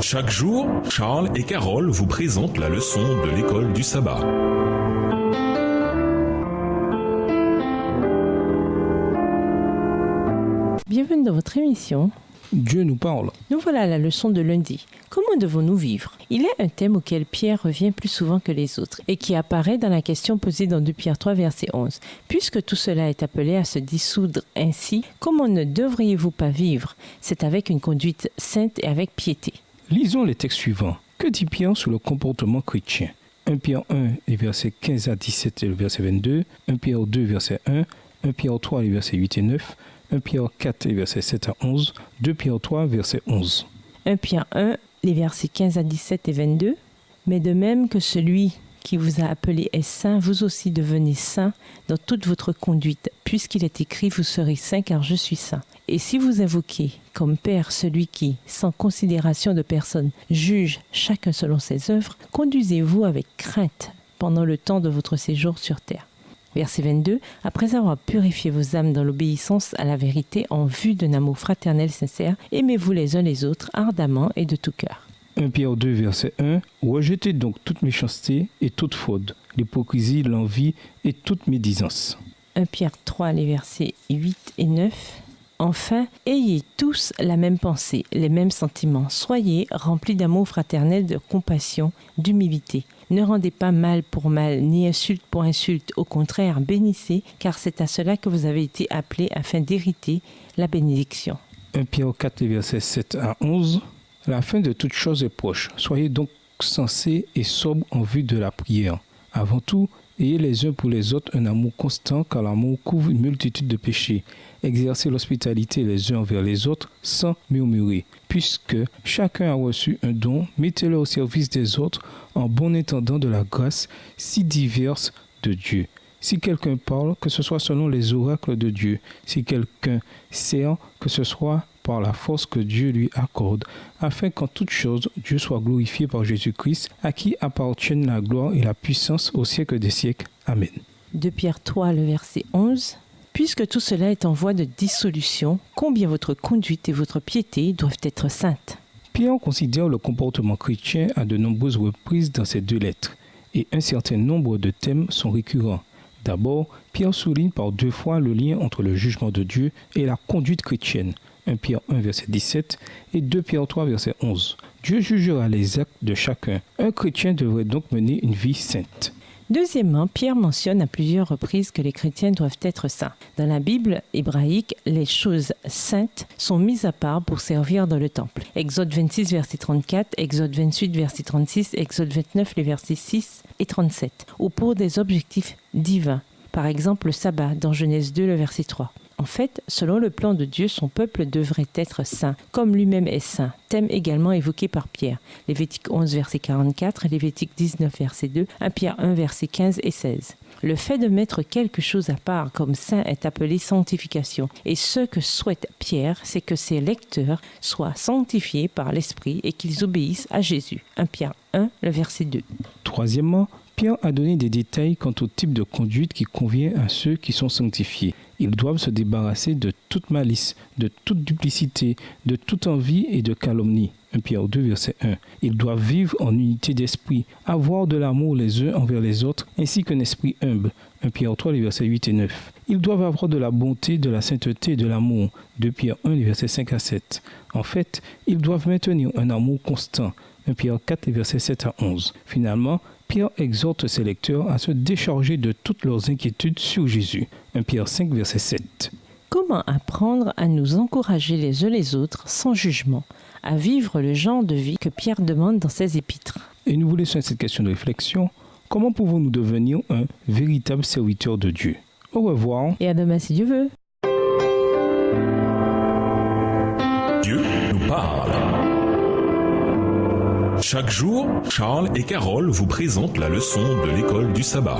Chaque jour, Charles et Carole vous présentent la leçon de l'école du sabbat. Bienvenue dans votre émission. Dieu nous parle. Nous voilà à la leçon de lundi. Comment devons-nous vivre ? Il est un thème auquel Pierre revient plus souvent que les autres et qui apparaît dans la question posée dans 2 Pierre 3, verset 11. Puisque tout cela est appelé à se dissoudre ainsi, comment ne devriez-vous pas vivre ? C'est avec une conduite sainte et avec piété. Lisons les textes suivants. Que dit Pierre sur le comportement chrétien ? 1 Pierre 1, les versets 15 à 17 et le verset 22, 1 Pierre 2, verset 1, 1 Pierre 3, les versets 8 et 9, 1 Pierre 4, les versets 7 à 11, 2 Pierre 3, verset 11. 1 Pierre 1, les versets 15 à 17 et 22. Mais de même que celui qui vous a appelé est saint, vous aussi devenez saints dans toute votre conduite, puisqu'il est écrit, vous serez saints car je suis saint. Et si vous invoquez comme Père celui qui, sans considération de personne, juge chacun selon ses œuvres, conduisez-vous avec crainte pendant le temps de votre séjour sur terre. Verset 22. Après avoir purifié vos âmes dans l'obéissance à la vérité en vue d'un amour fraternel sincère, aimez-vous les uns les autres ardemment et de tout cœur. 1 Pierre 2, verset 1. Rejetez donc toute méchanceté et toute fraude, l'hypocrisie, l'envie et toute médisance. 1 Pierre 3, les versets 8 et 9. Enfin, ayez tous la même pensée, les mêmes sentiments. Soyez remplis d'amour fraternel, de compassion, d'humilité. Ne rendez pas mal pour mal, ni insulte pour insulte. Au contraire, bénissez, car c'est à cela que vous avez été appelés afin d'hériter la bénédiction. 1 Pierre 4, les versets 7 à 11. La fin de toute chose est proche. Soyez donc sensés et sobres en vue de la prière. Avant tout, ayez les uns pour les autres un amour constant, car l'amour couvre une multitude de péchés. Exercez l'hospitalité les uns envers les autres sans murmurer. Puisque chacun a reçu un don, mettez-le au service des autres en bon intendant de la grâce si diverse de Dieu. Si quelqu'un parle, que ce soit selon les oracles de Dieu. Si quelqu'un sert, que ce soit par la force que Dieu lui accorde, afin qu'en toute chose, Dieu soit glorifié par Jésus-Christ, à qui appartiennent la gloire et la puissance au siècle des siècles. Amen. 2 Pierre 3, le verset 11. Puisque tout cela est en voie de dissolution, combien votre conduite et votre piété doivent être saintes. Pierre considère le comportement chrétien à de nombreuses reprises dans ces 2 lettres, et un certain nombre de thèmes sont récurrents. D'abord, Pierre souligne par 2 fois le lien entre le jugement de Dieu et la conduite chrétienne. 1 Pierre 1, verset 17 et 2 Pierre 3, verset 11. Dieu jugera les actes de chacun. Un chrétien devrait donc mener une vie sainte. Deuxièmement, Pierre mentionne à plusieurs reprises que les chrétiens doivent être saints. Dans la Bible hébraïque, les choses saintes sont mises à part pour servir dans le temple. Exode 26, verset 34, Exode 28, verset 36, Exode 29, les versets 6 et 37, ou pour des objectifs divins. Par exemple, le sabbat, dans Genèse 2, le verset 3. En fait, selon le plan de Dieu, son peuple devrait être saint, comme lui-même est saint, thème également évoqué par Pierre. Lévitique 11, verset 44, Lévitique 19, verset 2, 1 Pierre 1, verset 15 et 16. Le fait de mettre quelque chose à part comme saint est appelé sanctification. Et ce que souhaite Pierre, c'est que ses lecteurs soient sanctifiés par l'Esprit et qu'ils obéissent à Jésus. 1 Pierre 1, le verset 2. Troisièmement, Pierre a donné des détails quant au type de conduite qui convient à ceux qui sont sanctifiés. Ils doivent se débarrasser de toute malice, de toute duplicité, de toute envie et de calomnie. 1 Pierre 2, verset 1. Ils doivent vivre en unité d'esprit, avoir de l'amour les uns envers les autres, ainsi qu'un esprit humble. 1 Pierre 3, les versets 8 et 9. Ils doivent avoir de la bonté, de la sainteté et de l'amour. 2 Pierre 1, les versets 5 à 7. En fait, ils doivent maintenir un amour constant. 1 Pierre 4, les versets 7 à 11. Finalement, Pierre exhorte ses lecteurs à se décharger de toutes leurs inquiétudes sur Jésus. 1 Pierre 5, verset 7. Comment apprendre à nous encourager les uns les autres sans jugement, à vivre le genre de vie que Pierre demande dans ses épîtres? Et nous vous laissons cette question de réflexion. Comment pouvons-nous devenir un véritable serviteur de Dieu? Au revoir. Et à demain si Dieu veut. Dieu nous parle. Chaque jour, Charles et Carole vous présentent la leçon de l'école du sabbat.